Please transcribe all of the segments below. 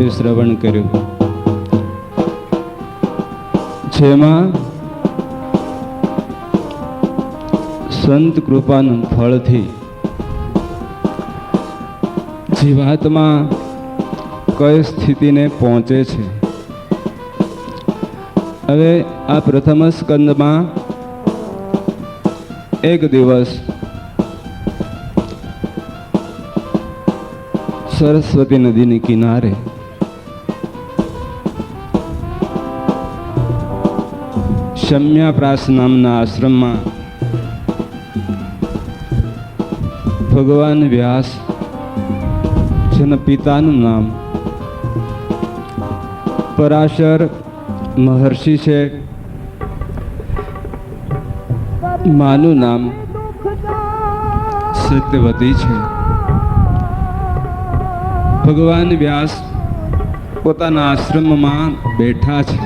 એ શ્રવણ કર્યું, જેમાં સંત કૃપાનું ફળથી જીવાત્મા કઈ સ્થિતિને પહોંચે છે. હવે આ પ્રથમ સ્કંદમાં એક દિવસ સરસ્વતી નદીની કિનારે શમ્યાપ્રાસ નામના આશ્રમમાં ભગવાન વ્યાસ, જેના પિતાનું નામ પરાશર મહર્ષિ છે, માનું નામ સત્યવતી છે. ભગવાન વ્યાસ પોતાના આશ્રમમાં બેઠા છે.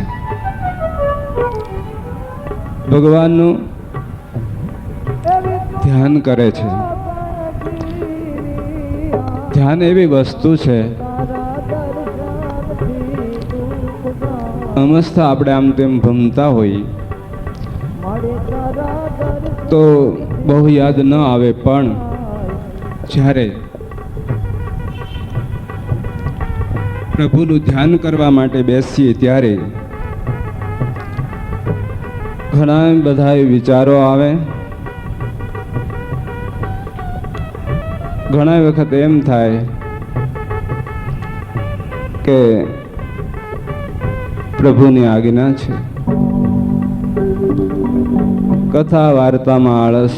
ભગવાનનું ધ્યાન કરે છે. ધ્યાન એવી વસ્તુ છે, અમસ્ત આપણે આમ તેમ ભમતા હોઈએ તો બહુ યાદ ન આવે, પણ જ્યારે પ્રભુનું ધ્યાન કરવા માટે બેસીએ ત્યારે ઘણા બધા વિચારો આવે. ઘણા વખત એમ થાય કે પ્રભુની આજ્ઞા છે. કથા વાર્તામાં આળસ,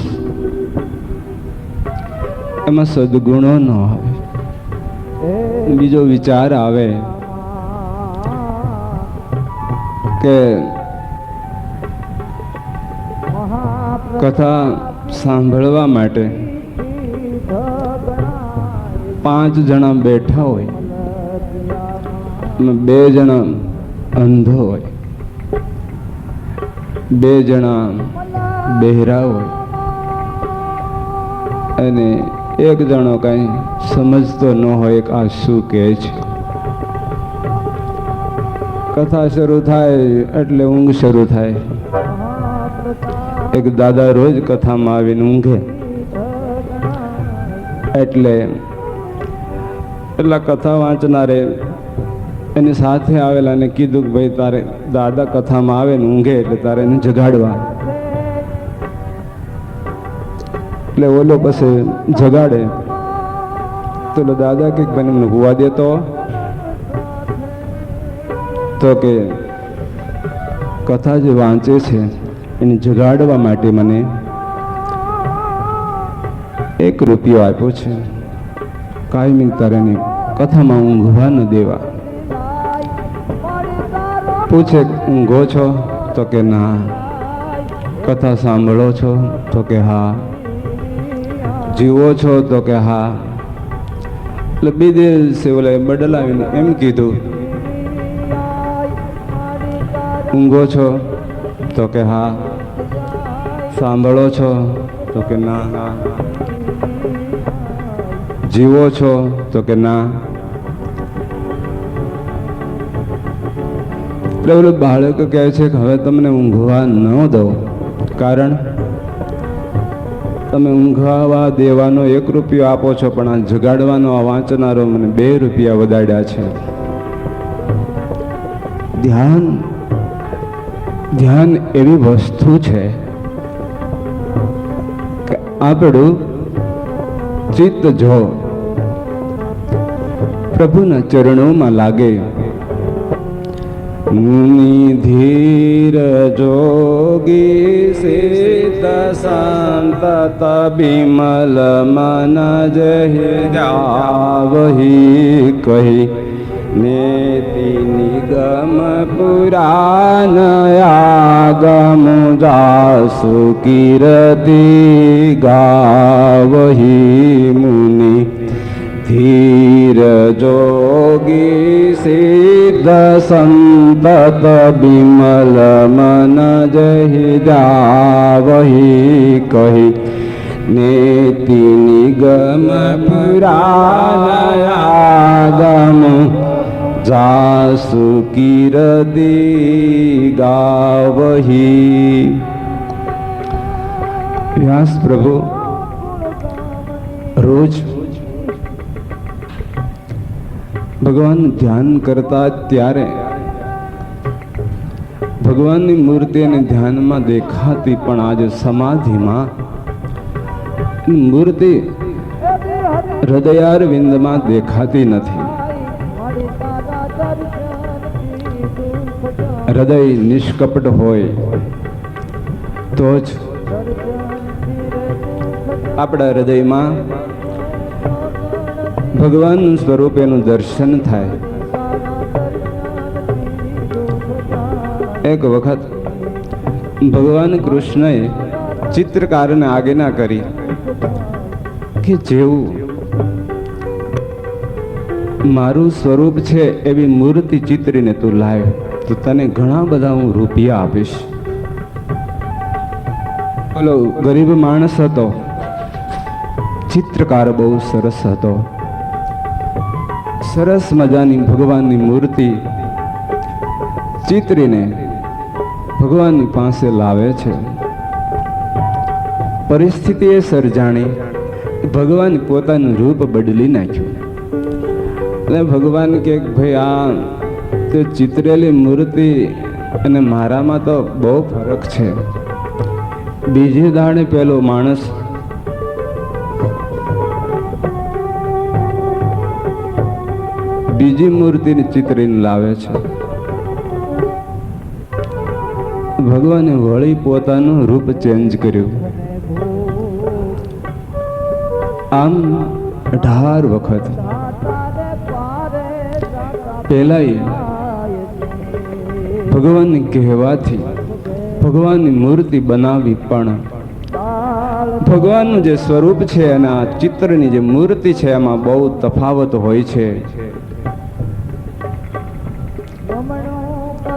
એમાં સદગુણો ન આવે. બીજો વિચાર આવે કે કથા સાંભળવા માટે 5 જણા બેઠા હોય, 2 જણા અંધો હોય, 2 જણા બહેરા હોય અને 1 જણો કઈ સમજતો ન હોય કે આ શું કહે છે. કથા શરૂ થાય એટલે ઊંઘ શરૂ થાય. એક દાદા રોજ કથામાં આવીને ઊંઘે એટલે એટલા કથા વાંચનારે એની સાથે આવેલાને કીધું કે ભાઈ તારે દાદા કથામાં આવે ને ઊંઘે એટલે તારે એને જગાડવા. એટલે ઓલો પછી જગાડે તો દાદા કે મને હુવા દેતો, તો કે કથા જે વાંચે છે એને જગાડવા માટે મને 1 રૂપિયો આપ્યો છે. કાયમી તારેની કથામાં ઊંઘવા ન દેવા. પૂછે ઊંઘો છો? તો કે ના. કથા સાંભળો છો? તો કે હા. જીવો છો? તો કે હા. એટલે બે દિવસે ઓલા બદલાવીને એમ કીધું, ઊંઘો છો? તો કે હા. સાંભળો છો? તો કે ના. જીવો છો? તો કે ના. એટલે ઓલું બાળક કહે છે કે હવે તમને ઊંઘવા ન દઉં, કારણ તમે ઊંઘવા દેવાનો 1 રૂપિયો આપો છો, પણ આ જગાડવાનો આ વાંચનારો મને 2 રૂપિયા વધાર્યા છે. ધ્યાન એવી વસ્તુ છે કે આપણું ચિત્ત જો પ્રભુના ચરણોમાં લાગે. મુનિ ધીર જોગી સિદ્ધ સંત બિમલ મન જહી જાવહી કહી નેતિ નિગમ પુરાણ આગમ જાસુ કીર્તિ ગાવહી. મુનિ ધીર જોગી સિદ્ધ સંત બિમલ મન જહી જાવહી કહી નેતિ નિગમ પુરાણ આગમ જાસુ કીર્તિ ગાવહી. વ્યાસ પ્રભુ રોજ ભગવાન ધ્યાન કરતા ત્યારે ભગવાનની મૂર્તિ એને ધ્યાનમાં દેખાતી, પણ આજે સમાધિમાં મૂર્તિ હૃદયારવિંદમાં દેખાતી નથી. હૃદય નિષ્કપટ હોય તો જ આપણા હૃદયમાં ભગવાનનું સ્વરૂપ એનું દર્શન થાય. એક વખત ભગવાન કૃષ્ણએ ચિત્રકારને આજ્ઞા કરી કે જેવું મારું સ્વરૂપ છે એવી મૂર્તિ ચિત્રીને તું લાવ તો તને ઘણા બધા હું રૂપિયા આપીશ. બોલો, ગરીબ માણસ હતો, ચિત્રકાર બહુ સરસ હતો. સરસ મજાની ભગવાનની મૂર્તિ ચિત્રીને ભગવાનની પાસે લાવે છે. પરિસ્થિતિ એ સર્જાણી, ભગવાન પોતાનું રૂપ બદલી નાખ્યું. એટલે ભગવાન કે ભાઈ આ તે ચિતરેલી મૂર્તિ અને મારામાં તો બહુ ફરક છે. બીજે દાડે પેલો માણસ બીજી મૂર્તિને ચિતરીને લાવે છે. ભગવાને વળી પોતાનું રૂપ ચેન્જ કર્યું. આમ 18 વખત પહેલાય ભગવાનની કહેવાથી ભગવાનની મૂર્તિ બનાવી, પણ ભગવાનનું જે સ્વરૂપ છે અને આ ચિત્રની જે મૂર્તિ છે એમાં બહુ તફાવત હોય છે.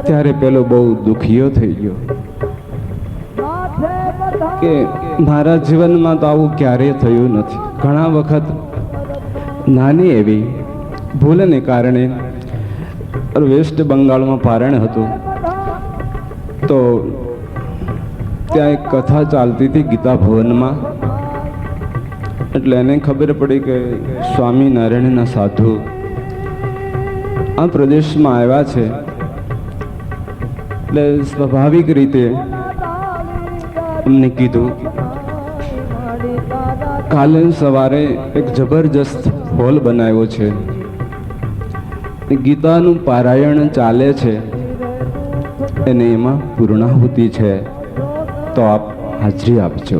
ત્યારે પેલો બહુ દુખીયો થઈ ગયો કે મારા જીવનમાં તો આવું ક્યારેય થયું નથી. ઘણા વખત નાની એવી ભૂલને કારણે વેસ્ટ બંગાળમાં પારણ હતું, તો ત્યાં એક કથા ચાલતી હતી ગીતા ભવનમાં. એટલે એને ખબર પડી કે સ્વામિનારાયણના સાધુ આ પ્રદેશમાં આવ્યા છે. એટલે સ્વાભાવિક રીતે એમને કીધું કાલે સવારે એક જબરજસ્ત હોલ બનાવ્યો છે, ગીતાનું પારાયણ ચાલે છે અને એમાં પૂર્ણાહુતિ છે, તો આપ હાજરી આપજો.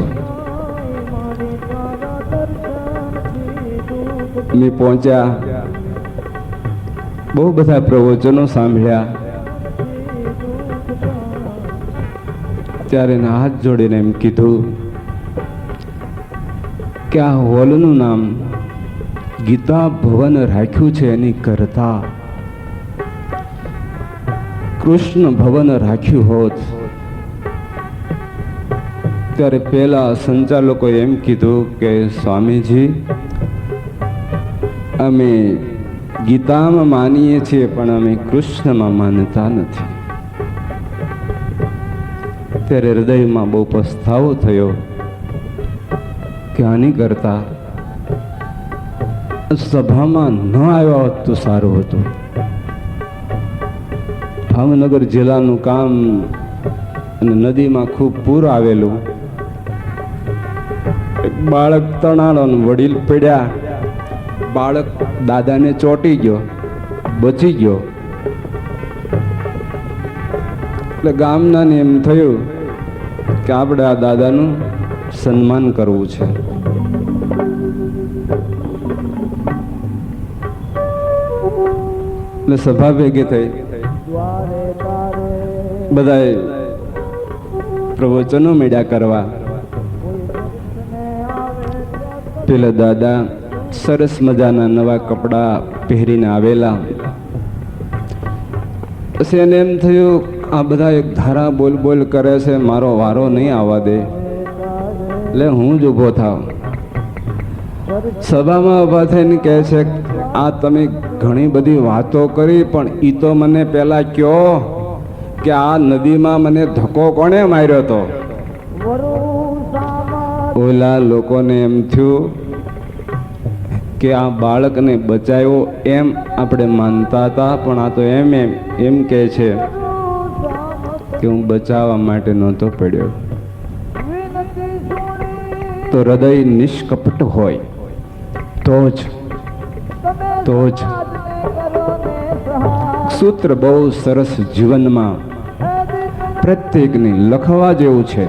અમે પહોંચ્યા, બહુ બધા પ્રવચનો સાંભળ્યા. ત્યારે હાથ જોડીને એમ કીધું કે આ હોલનું નામ ગીતા ભવન રાખ્યું છે એની કરતા કૃષ્ણ ભવન રાખ્યું હોત. ત્યારે પેલા સંચાલકો એમ કીધું કે સ્વામીજી અમે ગીતામાં માનીએ છીએ પણ અમે કૃષ્ણમાં માનતા નથી. ત્યારે હૃદયમાં બહુ પસ્તાવો થયો કે આની કરતા સભામાં ન આવ્યા હોત તો સારું હતું. ભાવનગર જિલ્લાનું કામ અને નદીમાં ખૂબ પૂર આવેલું. એક બાળક તણાણો, વડીલ પડ્યા, બાળક દાદાને ચોંટી ગયો, બચી ગયો. એટલે ગામનાને એમ થયું કે આપણે આ દાદાનું સન્માન કરવું છે. એટલે સભા ભેગી થઈ, બધાએ પ્રવચનો મેળ્યા કરવા. પેલા દાદા સરસ મજાના નવા કપડા પહેરીને આવેલા. પછી એને એમ થયું આ બધા એક ધારા બોલ બોલ કરે છે, મારો વારો નહીં આવવા દે, એટલે હું જ ઊભો થાવ. સભામાં ઊભા થઈને કહે છે, આ તમે ઘણી બધી વાતો કરી, પણ ઈ તો મને પહેલા કયો કે આ નદીમાં મને ધક્કો કોણે માર્યો હતો? ઓલા લોકોને એમ થયું કે આ બાળકને બચાવ્યો એમ આપણે માનતા હતા, પણ આ તો એમ કહે છે કે હું બચાવવા માટે નહોતો પડ્યો. તો હૃદય નિષ્કપટ હોય તો જ સૂત્ર બહુ સરસ જીવનમાં પ્રત્યેકને લખવા જેવું છે.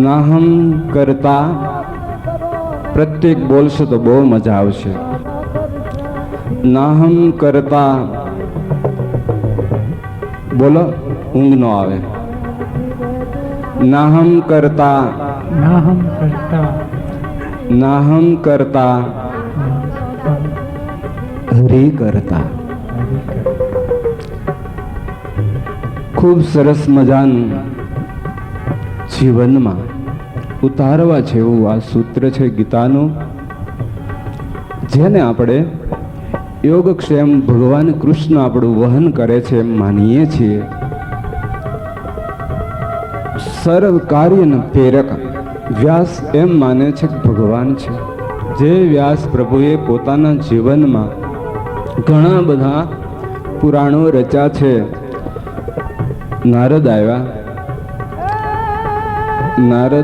નાહમ કરતા પ્રત્યેક બોલશો તો બહુ મજા આવશે. નાહમ કરતા બોલો, ઊંઘ ન આવે. નાહમ કરતા હરિ કરતા. ખૂબ સરસ મજાનું જીવનમાં ઉતારવા જેવું આ સૂત્ર છે ગીતાનું, જેને આપણે યોગક્ષેમ ભગવાન કૃષ્ણ આપણું વહન કરે છે એમ માનીએ છીએ. સર્વ કાર્યના પ્રેરક વ્યાસ એમ માને છે કે ભગવાન છે. જે વ્યાસ પ્રભુએ પોતાના જીવનમાં ઘણા બધા પુરાણો રચ્યા છે. નારદ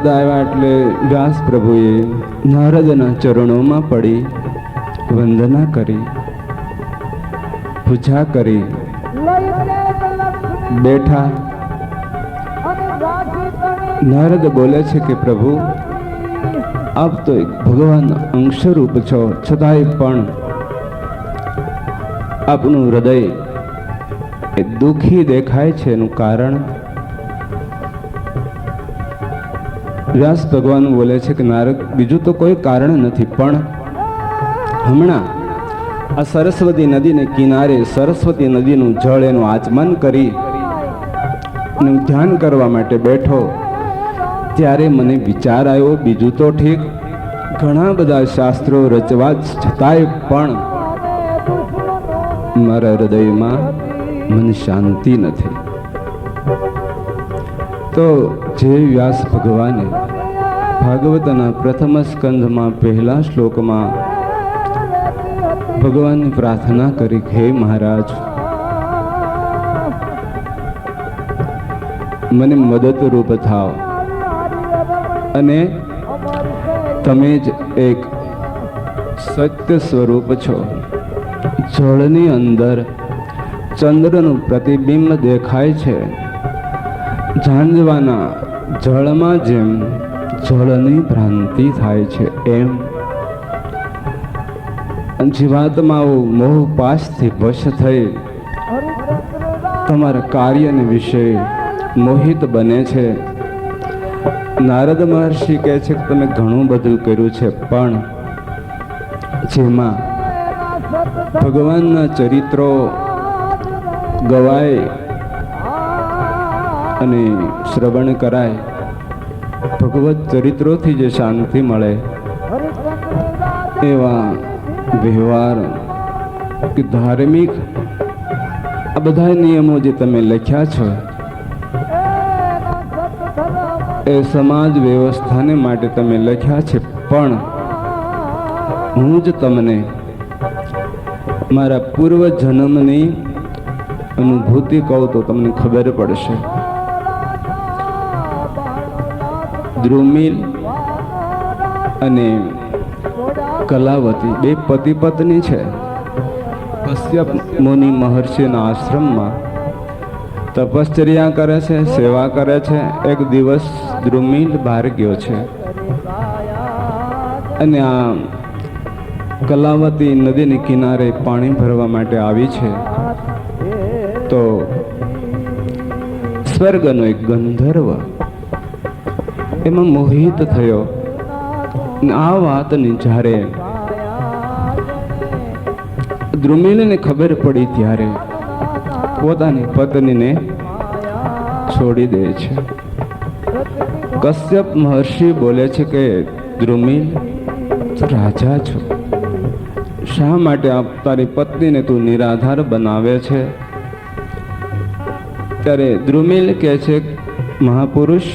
આવ્યા એટલે વ્યાસ પ્રભુએ નારદના ચરણોમાં પડી વંદના કરી, પૂજા કરી, બેઠા. નારદ બોલે છે કે પ્રભુ, આપ તો એક ભગવાન અંશરૂપ છો, છતાંય પણ આપનું હૃદય એ દુઃખી દેખાય છે. એનું કારણ? વ્યાસ ભગવાન બોલે છે કે નારદ, બીજું તો કોઈ કારણ નથી, પણ હમણાં આ સરસ્વતી નદીને કિનારે સરસ્વતી નદીનું જળ એનું આચમન કરી ધ્યાન કરવા માટે બેઠો, ત્યારે મને વિચાર આવ્યો, બીજું તો ઠીક, ઘણા બધા શાસ્ત્રો રચવા છતાંય પણ મારા હૃદયમાં મને શાંતિ નથી. તો જે વ્યાસ ભગવાને ભાગવતના પ્રથમ સ્કંધમાં પહેલા શ્લોકમાં ભગવાનની પ્રાર્થના કરી, હે મહારાજ, મને મદદરૂપ થાવ, અને તમે જ એક સત્ય સ્વરૂપ છો. જળની અંદર ચંદ્રનું પ્રતિબિંબ દેખાય છે. ઝાંઝવાના જળમાં જેમ જળની ભ્રાંતિ થાય છે, એમ જીવાત્માઓ મોહ પાશથી વશ થઈ તમારા કાર્યને વિશે મોહિત બને છે. નારદ મહર્ષિ કહે છે કે તમે ઘણું બધું કર્યું છે, પણ જેમાં ભગવાનના ચરિત્રો ગવાય અને શ્રવણ કરાય, ભગવત ચરિત્રોથી જે શાંતિ મળે, એવા વ્યવહાર કે ધાર્મિક આ બધા નિયમો જે તમે લખ્યા છો, એ સમાજ વ્યવસ્થાને માટે તમે લખ્યા છે, પણ હું જ તમને મારા પૂર્વ જન્મની અનુભૂતિ કહું તો તમને ખબર પડશે. દ્રુમિલ અને કલાવતી બે પતિ પત્ની છે. કશ્યપ મુનિ મહર્ષિના આશ્રમમાં તપશ્ચર્યા કરે છે, સેવા કરે છે. એક દિવસ દ્રુમિલ બહાર ગયો છે અને આ કલાવતી નદીની કિનારે પાણી ભરવા માટે આવી છે. તો સ્વર્ગનો એક ગંધર્વ એમાં મોહિત થયો. આ વાતની જ્યારે દ્રુમિલને ખબર પડી, ત્યારે પોતાની પત્નીને છોડી દે છે. કશ્યપ મહર્ષિ બોલે છે કે દ્રુમિલ, તું રાજા છો, શા માટે તારી પત્નીને તું નિરાધાર બનાવે છે? ત્યારે દ્રુમિલ કહે છે, મહાપુરુષ,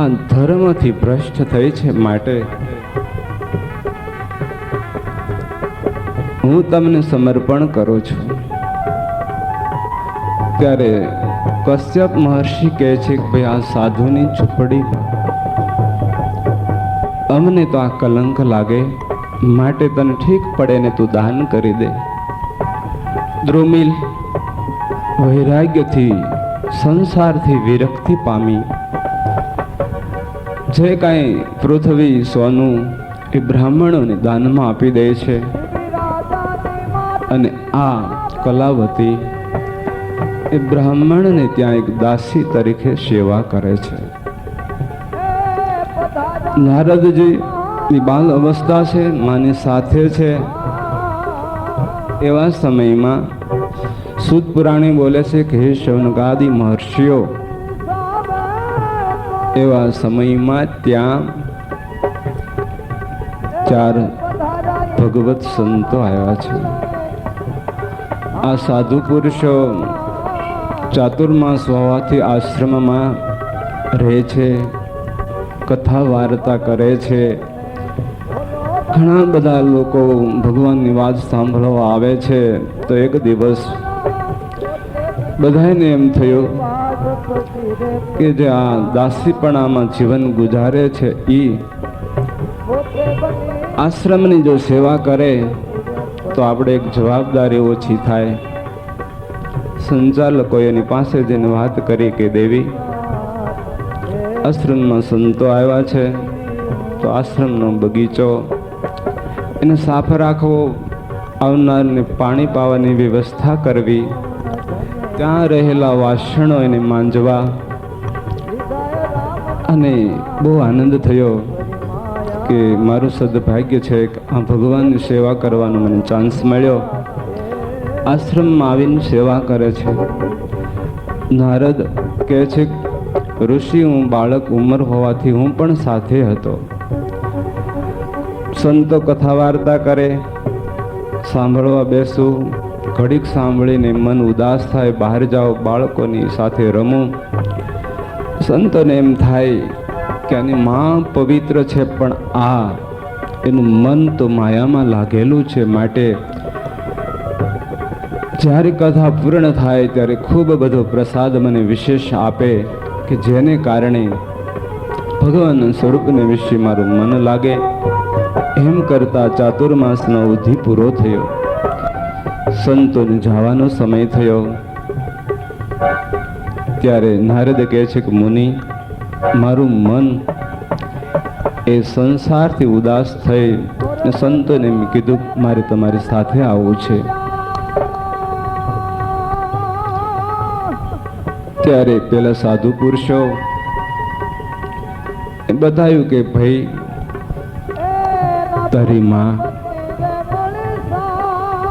આ ધર્મથી ભ્રષ્ટ થઈ છે, માટે હું તમને સમર્પણ કરું છું. ત્યારે કશ્યપ મહર્ષિ કહે છે કે ભાઈ, આ સાધુની ઝૂંપડીમાં અમને તો આ કલંક લાગે, માટે તને ઠીક પડે ને તું દાન કરી દે. દ્રુમિલ વૈરાગ્યથી, સંસારથી વિરક્તિ પામી જે કાંઈ પૃથ્વી સોનું એ બ્રાહ્મણોને દાનમાં આપી દે છે. અને આ કલાવતી એ બ્રાહ્મણને ત્યાં એક દાસી તરીકે સેવા કરે છે. નારદજી ની બાલ અવસ્થા છે, માની સાથે છે. એવા સમયમાં સૂત પુરાણી બોલે છે કે હે શૌનકાદિ મહર્ષિઓ, એવા સમયમાં ત્યાં 4 ભગવત સંતો આવ્યા છે. આ સાધુ પુરુષો ચાતુર્માસ હોવાથી આશ્રમમાં રહે છે, કથા વાર્તા કરે છે. ઘણા બધા લોકો ભગવાનની વાત સાંભળવા આવે છે. તો એક દિવસ બધાને એમ થયું કે જે આ દાસીપણામાં જીવન ગુજારે છે એ આશ્રમની જો સેવા કરે તો આપણે એક જવાબદારી ઓછી થાય. સંચાલકોએ એની પાસે જઈને વાત કરી કે દેવી, આશ્રમમાં સંતો આવ્યા છે, તો આશ્રમનો બગીચો એને સાફ રાખવો, આવનારને પાણી પાવાની વ્યવસ્થા કરવી, ત્યાં રહેલા વાસણો એને માંજવા. અને બહુ આનંદ થયો કે મારું સદભાગ્ય છે કે આ ભગવાનની સેવા કરવાનો મને ચાન્સ મળ્યો. આશ્રમમાં આવીને સેવા કરે છે. નારદ કહે છે, ઋષિ, હું બાળક ઉંમર હોવાથી હું પણ સાથે હતો. સંતો કથા વાર્તા કરે, સાંભળવા બેસું, ઘડીક સાંભળીને મન ઉદાસ થાય, બહાર જાઓ, બાળકોની સાથે રમું. સંતોને એમ થાય કે આની માં પવિત્ર છે, પણ આ એનું મન તો માયામાં લાગેલું છે. માટે જ્યારે કથા પૂર્ણ થાય ત્યારે ખૂબ બધો પ્રસાદ મને વિશેષ આપે કે જેને કારણે ભગવાનના સ્વરૂપને વિશે મારું મન લાગે. એમ કરતા ચાતુર્માસનો અવધિ પૂરો થયો. સંતોને જવાનો સમય થયો. ત્યારે નારદ કહે છે કે મુનિ, મારું મન એ સંસારથી ઉદાસ થઈ સંતોને મેં કીધું મારે તમારી સાથે આવવું છે. ત્યારે પેલા સાધુ પુરુષો બતાવ્યું કે ભાઈ, તારી માં,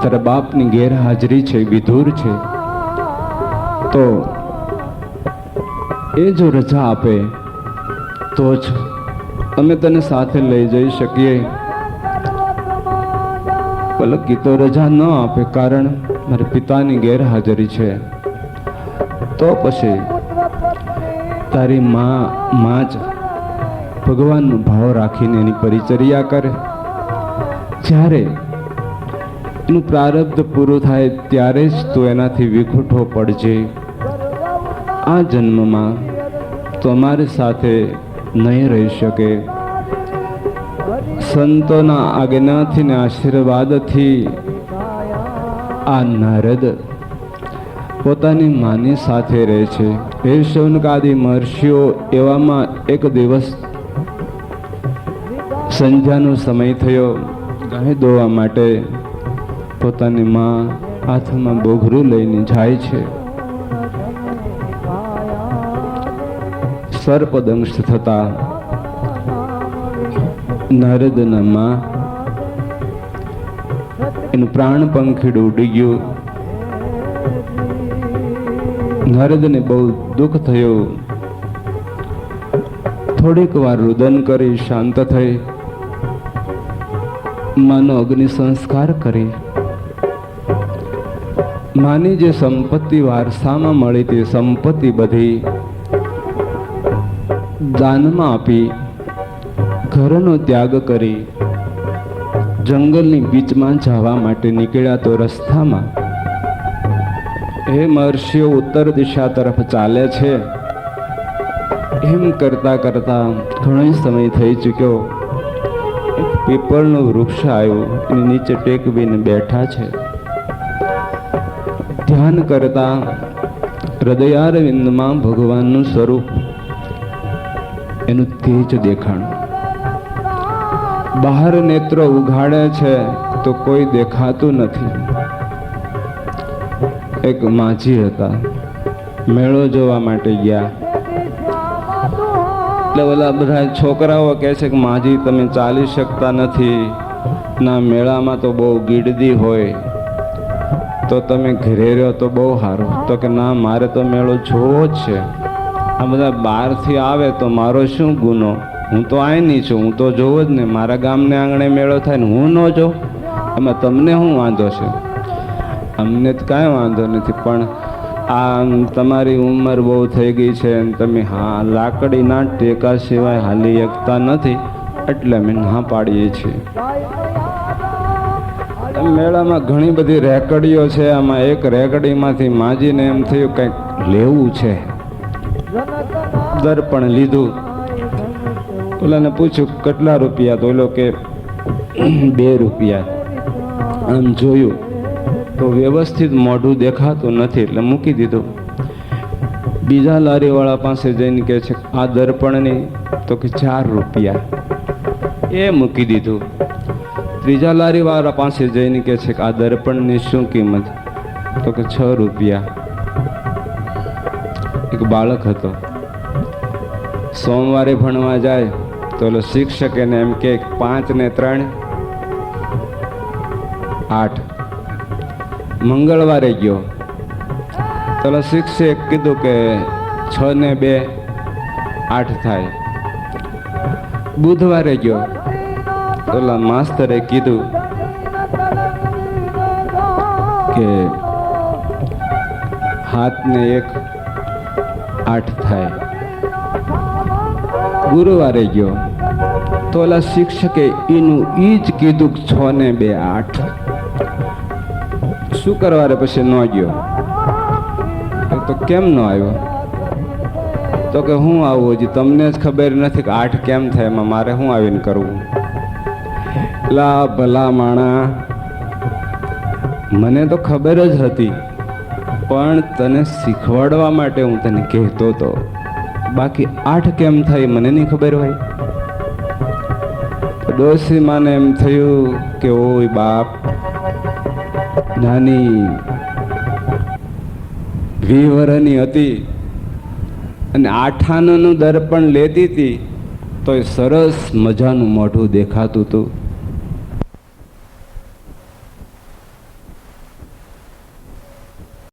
તારા બાપની ગેરહાજરી છે, વિધુર છે, તો એ જો રજા આપે તો જ અમે તને સાથે લઈ જઈ શકીએ. પલકી તો રજા ન આપે, કારણ મારા પિતાની ગેરહાજરી છે. તો પછી તારી માં જ ભગવાનનો ભાવ રાખીને એની પરિચર્યા કરે. જ્યારે એનું પ્રારબ્ધ પૂરું થાય ત્યારે જ તું એનાથી વિખૂટો પડજે. આ જન્મમાં તો અમારી સાથે નહીં રહી શકે. સંતોના આજ્ઞાથી ને આશીર્વાદથી આ નારદ પોતાની માની સાથે રહે છે. હે શૌનકાદિ મહર્ષિઓ, એવામાં એક દિવસ સંધ્યાનો સમય થયો. ગાય દોવા માટે પોતાની માં હાથમાં બોઘરું લઈને જાય છે. સર્પદંશ થતા નારદના માં એનું પ્રાણ પંખીડું ઉડી ગયું. નારદને બહુ દુઃખ થયું. થોડીક વાર રુદન કરી શાંત થઈ માનો અગ્નિ સંસ્કાર કરી માની જે સંપત્તિ વારસામાં મળી તે સંપત્તિ બધી દાનમાં આપી ઘરનો ત્યાગ કરી જંગલની બીચમાં જવા માટે નીકળ્યા. તો રસ્તામાં હે મહર્ષિઓ ઉત્તર દિશા તરફ ચાલે છે. એમ કરતા કરતા ઘણો સમય થઈ ચૂક્યો. પીપળનું વૃક્ષ આવ્યું, એની નીચે ટેકવીને બેઠા છે. ધ્યાન કરતા હૃદયારવિંદમાં ભગવાનનું સ્વરૂપ એનું તેજ દેખાણું. બહાર નેત્રો ઉઘાડે છે તો કોઈ દેખાતું નથી. એક માજી હતા, મેળો જોવા માટે ગયા. એટલે ઓલા બધા છોકરાઓ કહે છે કે માજી તમે ચાલી શકતા નથી, ના મેળામાં તો બહુ ગીડદી હોય, તો તમે ઘરે રહ્યો તો બહુ સારું. તો કે ના મારે તો મેળો જોવો જ છે. આ બધા બહારથી આવે તો મારો શું ગુનો? હું તો અહીંની છું, હું તો જોવો જ ને. મારા ગામને આંગણે મેળો થાય ને હું ન જોઉં, એમાં તમને શું વાંધો છે? અમને જ કાંઈ વાંધો નથી, પણ આ તમારી ઉંમર બહુ થઈ ગઈ છે અને તમે લાકડીના ટેકા સિવાય હાલી શકતા નથી, એટલે અમે ના પાડીએ છીએ. મેળામાં ઘણી બધી રેકડીઓ છે. આમાં એક રેકડીમાંથી માજીને એમ થયું કંઈક લેવું છે. દર્પણ લીધું, ઓલાને પૂછ્યું કેટલા રૂપિયા? તો ઓલો કે 2 રૂપિયા. આમ જોયું તો વ્યવસ્થિત મોઢું દેખાતું નથી એટલે મૂકી દીધું. બીજા લારીવાળા પાસે જઈને કહે છે આ દર્પણની? તો કે 4 રૂપિયા. એ મૂકી દીધું. ત્રીજા લારીવાળા પાસે જઈને કહે છે કે આ દર્પણની શું કિંમત? તો કે 6 રૂપિયા. એક બાળક હતો, સોમવારે ભણવા જાય તો ઓલો શિક્ષક એને એમ કે 5 ને 3 8. મંગળવારે ગયો તો શિક્ષકે કીધું કે 6 ને 2 8 થાય. બુધવારે ગયો તો માસ્તરે કીધું કે 7 ને 1 8 થાય. ગુરુવારે ગયો તો શિક્ષકે એનું ઈ જ કીધું 6 ને 2 8. શુક્રવારે પછી ન ગયો. તો કેમ ન આવ્યો? તો કે હું આવું, હજી તમને જ ખબર નથી કે 8 કેમ થાય, એમાં મારે શું આવીને કરવું? લા ભલા માણા, મને તો ખબર જ હતી, પણ તને શીખવાડવા માટે હું તને કહેતો હતો. બાકી 8 કેમ થાય મને નહીં ખબર હોય. ડોસી માને એમ થયું કે ઓય બાપ, નાની 20 વર્ષની હતી અને 8 આનાનું દર્પણ લેતી હતી તો સરસ મજાનું મોઢું દેખાતું હતું.